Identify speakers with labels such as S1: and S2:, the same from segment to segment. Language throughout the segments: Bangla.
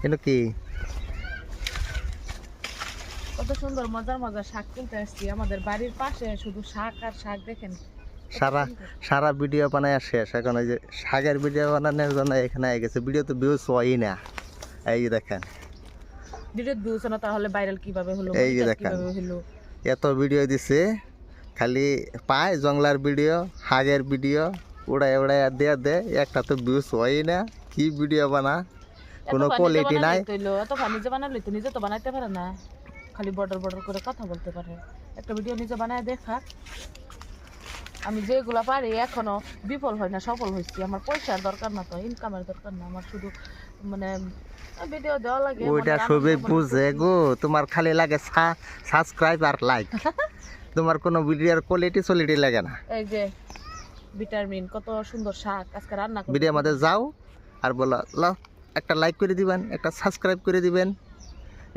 S1: এলো কি
S2: কত সুন্দর মজার মজার শাক তুলতে আসছি আমাদের বাড়ির পাশে, শুধু শাক আর শাক দেখেন।
S1: সারা সারা ভিডিও বানায় শেষ, এখন ওই যে শাকের ভিডিও বানানোর জন্য এখানে গেছে। ভিডিও তো ভিউজ হয়ই না। এই যে দেখেন,
S2: ভিডিও ভিউজ না তাহলে ভাইরাল কিভাবে হলো,
S1: এই যে দেখেন
S2: কিভাবে হলো?
S1: এত ভিডিও দিছে, খালি পায় জংলার ভিডিও, হাগের ভিডিও উড়াই উড়াই দিয়ে দে, একটা তো ভিউজ হয়ই না। কি ভিডিও বানা, কোনো কোয়ালিটি নাই।
S2: এত ফানি যে বানালে তো নিজে তো বানাইতে পারে না, খালি বর্ডার বর্ডার করে কথা বলতে পারে। একটা ভিডিও নিজে বানায় দেখা। আমি যেগুলা পারি এখনো বিফল হয় না, সফল হয়েছি। আমার পয়সার দরকার না, তো ইনকামের দরকার না, আমার শুধু মানে ভিডিও দেওয়া লাগে।
S1: ওইটা সবই বুঝে গো, তোমার খালি লাগে সাবস্ক্রাইব আর লাইক। তোমার কোনো ভিডিওর কোয়ালিটি সোলিটি লাগে না।
S2: এই যে ভিটামিন কত সুন্দর শাক আজকে রান্না করব।
S1: ভিডিওর মধ্যে যাও আর বলো লাও একটা লাইক করে দিবেন, একটা সাবস্ক্রাইব করে দিবেন।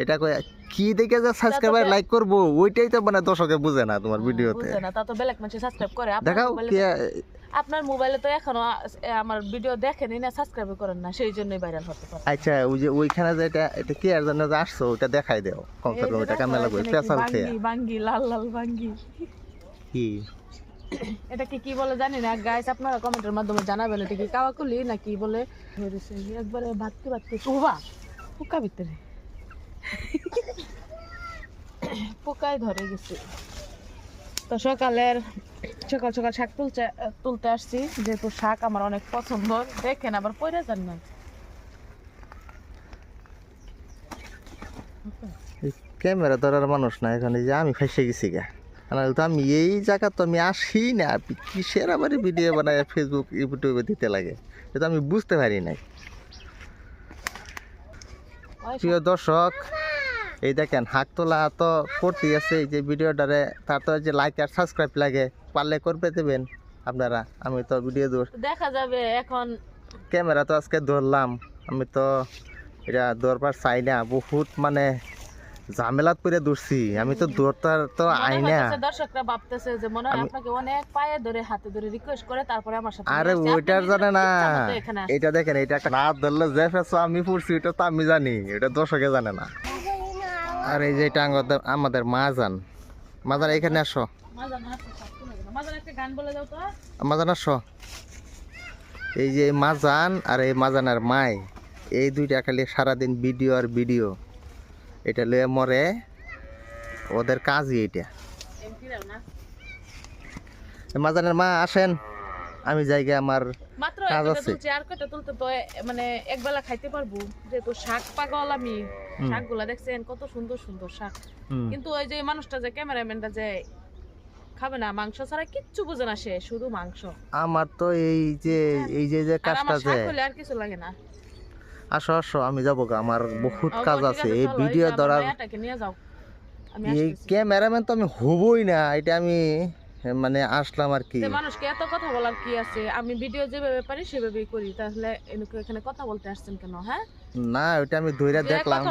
S1: এটা কই কি দেখে যে সাবস্ক্রাইব আর লাইক করব, ওইটাই তো মানে দর্শকে বুঝে না তোমার ভিডিওতে।
S2: বুঝে না, তা তো বেলেগ মানুষ সাবস্ক্রাইব করে।
S1: দেখাও কি
S2: আপনার মোবাইলে তো এখনো আমার ভিডিও দেখেনি না, সাবস্ক্রাইব করেন না, সেই জন্যই ভাইরাল হতে পারে।
S1: আচ্ছা ওই যে ওইখানে যে এটা কি আর জন্য যে আসছো ওটা দেখাই দাও। কমসে কম এটা কামে লাগবে স্পেশাল খেয়ে।
S2: বাঙ্গি লাল লাল বাঙ্গি
S1: কি
S2: এটাকে কি বলে জানি না গাইস, আপনারা কমেন্টের মাধ্যমে জানাবেন এটা কি কাওয়াকুলি না কি বলে। একবারে ভাততে ভাততে শোভা পোকা ভিতরে পোকায় ধরে গেছে। তো সকাল সকাল শাক তুলতে আসছি, যেহেতু শাক আমার অনেক পছন্দ। দেখেন আবার পয়রা যান না।
S1: ক্যামেরা ধরার মানুষ না এখানে, যে আমি ফাইসে গেছি গা। তো আমি এই জায়গা তো আমি আসি না, কিসের আবার ভিডিও বানায় ফেসবুক ইউটিউবে দিতে লাগে, এটা আমি বুঝতে পারি নাই। প্রিয় দর্শক, এই দেখেন হাক তোলা তো করতেই আছে। এই যে ভিডিওটারে তার তো যে লাইক আর সাবস্ক্রাইব লাগে, পারলে করবে দেবেন আপনারা। আমি তো ভিডিও
S2: দেখা যাবে। এখন
S1: ক্যামেরা তো আজকে ধরলাম, আমি তো এটা ধরবার চাই না, বহুত মানে ঝামেলাত করে ধরছি। আমি তো ধরতার তো আই না।
S2: দর্শকরা ভাবতেছে যে মনে হয় আপনাকে অনেক পায়ে ধরে হাতে ধরে রিকোয়েস্ট করে তারপরে আমার সাথে।
S1: আরে ওইটার জানে না, এটা দেখেন, এটা একটা না ধরলে যে ফেসো আমি পড়ছি এটা তো আমি জানি, এটা দর্শকে জানে না। আর এই যে এটা আমাদের মাজান এখানে আসো, মাজান আসো। এই যে মাজান আর এই মাজানের মাই, এই দুইটা খালি সারাদিন ভিডিও আর ভিডিও, এটা লয়ে মরে, ওদের কাজই এটা। মাজানের মা আসেন, আমি জায়গা আমার কাজ আছে।
S2: আর কয়টা তুলতে তো মানে একবেলা খাইতে পারবো, যেহেতু শাক পাগল আমি। শাকগুলা দেখছেন কত সুন্দর সুন্দর শাক, কিন্তু ওই যে মানুষটা যে ক্যামেরাম্যানটা যে খাবে না, মাংস ছাড়া কিচ্ছু বুঝে না, সে শুধু মাংস।
S1: আমার তো এই যে কাজটা যে
S2: আর কিছু লাগে না।
S1: আসো আসো, আমি যাবো গা, আমার বহুত কাজ আছে। এই ভিডিও ধরার এই ক্যামেরাম্যান তো আমি হবই না, এটা আমি মানে আসলাম আর কি।
S2: মানুষকে এত কথা বলার কি আছে, আমি ভিডিও যেভাবে পারি সেভাবেই করি। তাহলে এখানে কথা বলতে আসছেন কেন? হ্যাঁ
S1: না, ওইটা আমি ধইরা দেখলাম,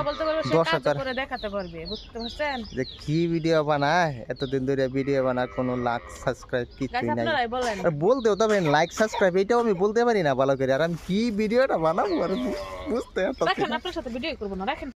S1: দর্শকের
S2: করে দেখাতে পারবে, বুঝতে পারছেন
S1: যে কি ভিডিও বানায়, এতদিন ধরে ভিডিও বানায়, কোনো লাইক সাবস্ক্রাইব কিছুই নাই। বলতেও তবে লাইক সাবস্ক্রাইব এটাও আমি বলতে পারি না ভালো করে, আর আমি কি ভিডিওটা বানাবো আর বুঝতে পারছি না।
S2: আপনার সাথে ভিডিও করবো না, রাখেন।